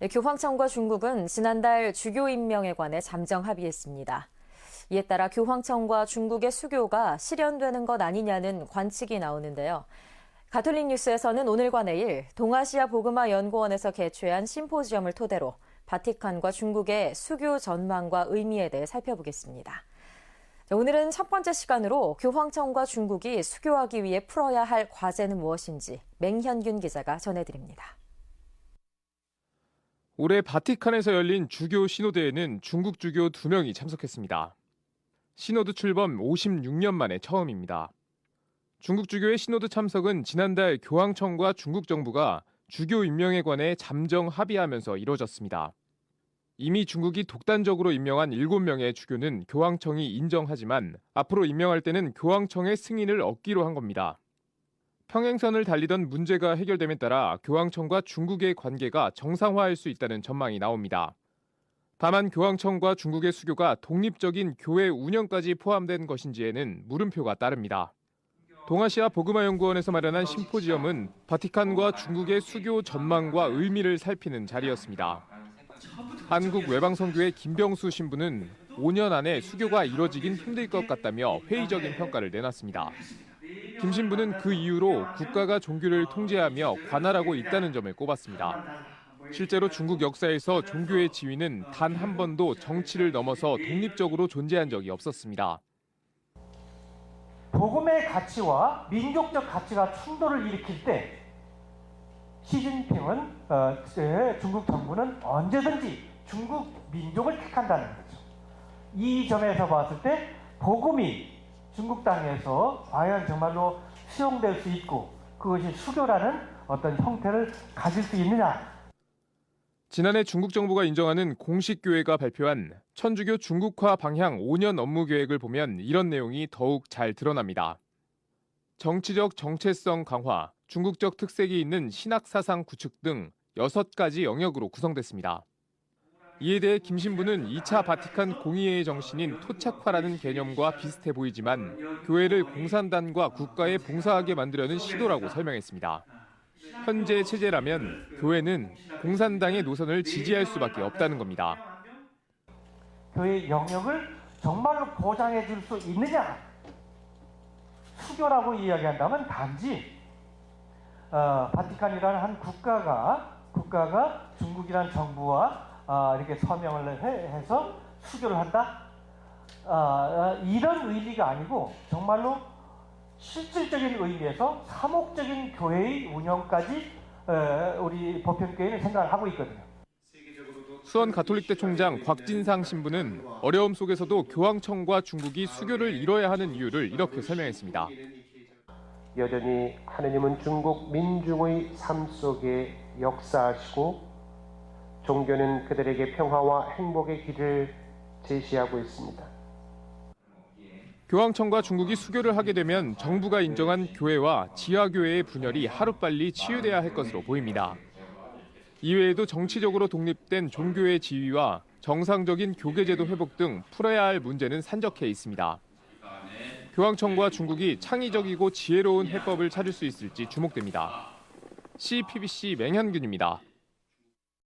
교황청과 중국은 지난달 주교 임명에 관해 잠정 합의했습니다. 이에 따라 교황청과 중국의 수교가 실현되는 것 아니냐는 관측이 나오는데요. 가톨릭 뉴스에서는 오늘과 내일 동아시아 복음화 연구원에서 개최한 심포지엄을 토대로 바티칸과 중국의 수교 전망과 의미에 대해 살펴보겠습니다. 오늘은 첫 번째 시간으로 교황청과 중국이 수교하기 위해 풀어야 할 과제는 무엇인지 맹현균 기자가 전해드립니다. 올해 바티칸에서 열린 주교 시노드에는 중국 주교 2명이 참석했습니다. 시노드 출범 56년 만에 처음입니다. 중국 주교의 시노드 참석은 지난달 교황청과 중국 정부가 주교 임명에 관해 잠정 합의하면서 이뤄졌습니다. 이미 중국이 독단적으로 임명한 7명의 주교는 교황청이 인정하지만 앞으로 임명할 때는 교황청의 승인을 얻기로 한 겁니다. 평행선을 달리던 문제가 해결됨에 따라 교황청과 중국의 관계가 정상화할 수 있다는 전망이 나옵니다. 다만 교황청과 중국의 수교가 독립적인 교회 운영까지 포함된 것인지에는 물음표가 따릅니다. 동아시아 복음화 연구원에서 마련한 심포지엄은 바티칸과 중국의 수교 전망과 의미를 살피는 자리였습니다. 한국 외방선교회 김병수 신부는 5년 안에 수교가 이뤄지긴 힘들 것 같다며 회의적인 평가를 내놨습니다. 김 신부는 그 이유로 국가가 종교를 통제하며 관할하고 있다는 점을 꼽았습니다. 실제로 중국 역사에서 종교의 지위는 단 한 번도 정치를 넘어서 독립적으로 존재한 적이 없었습니다. 복음의 가치와 민족적 가치가 충돌을 일으킬 때 시진핑은 중국 정부는 언제든지 중국 민족을 택한다는 거죠. 이 점에서 봤을 때 복음이 중국 땅에서 과연 정말로 수용될 수 있고 그것이 수교라는 어떤 형태를 가질 수 있느냐. 지난해 중국 정부가 인정하는 공식 교회가 발표한 천주교 중국화 방향 5년 업무 계획을 보면 이런 내용이 더욱 잘 드러납니다. 정치적 정체성 강화, 중국적 특색이 있는 신학 사상 구축 등 6가지 영역으로 구성됐습니다. 이에 대해 김 신부는 2차 바티칸 공의회의 정신인 토착화라는 개념과 비슷해 보이지만 교회를 공산당과 국가에 봉사하게 만들려는 시도라고 설명했습니다. 현재 체제라면 교회는 공산당의 노선을 지지할 수밖에 없다는 겁니다. 교회의 영역을 정말로 보장해 줄 수 있느냐? 수교라고 이야기한다면 단지 바티칸이라는 한 국가가 중국이라는 정부와 이렇게 서명을 해서 수교를 한다? 이런 의미가 아니고 정말로 실질적인 의미에서 사목적인 교회의 운영까지 우리 보편교회는 생각을 하고 있거든요. 수원 가톨릭대 총장 곽진상 신부는 어려움 속에서도 교황청과 중국이 수교를 이뤄야 하는 이유를 이렇게 설명했습니다. 여전히 하느님은 중국 민중의 삶 속에 역사하시고 종교는 그들에게 평화와 행복의 길을 제시하고 있습니다. 교황청과 중국이 수교를 하게 되면 정부가 인정한 교회와 지하교회의 분열이 하루빨리 치유돼야 할 것으로 보입니다. 이외에도 정치적으로 독립된 종교의 지위와 정상적인 교계제도 회복 등 풀어야 할 문제는 산적해 있습니다. 교황청과 중국이 창의적이고 지혜로운 해법을 찾을 수 있을지 주목됩니다. CPBC 맹현균입니다.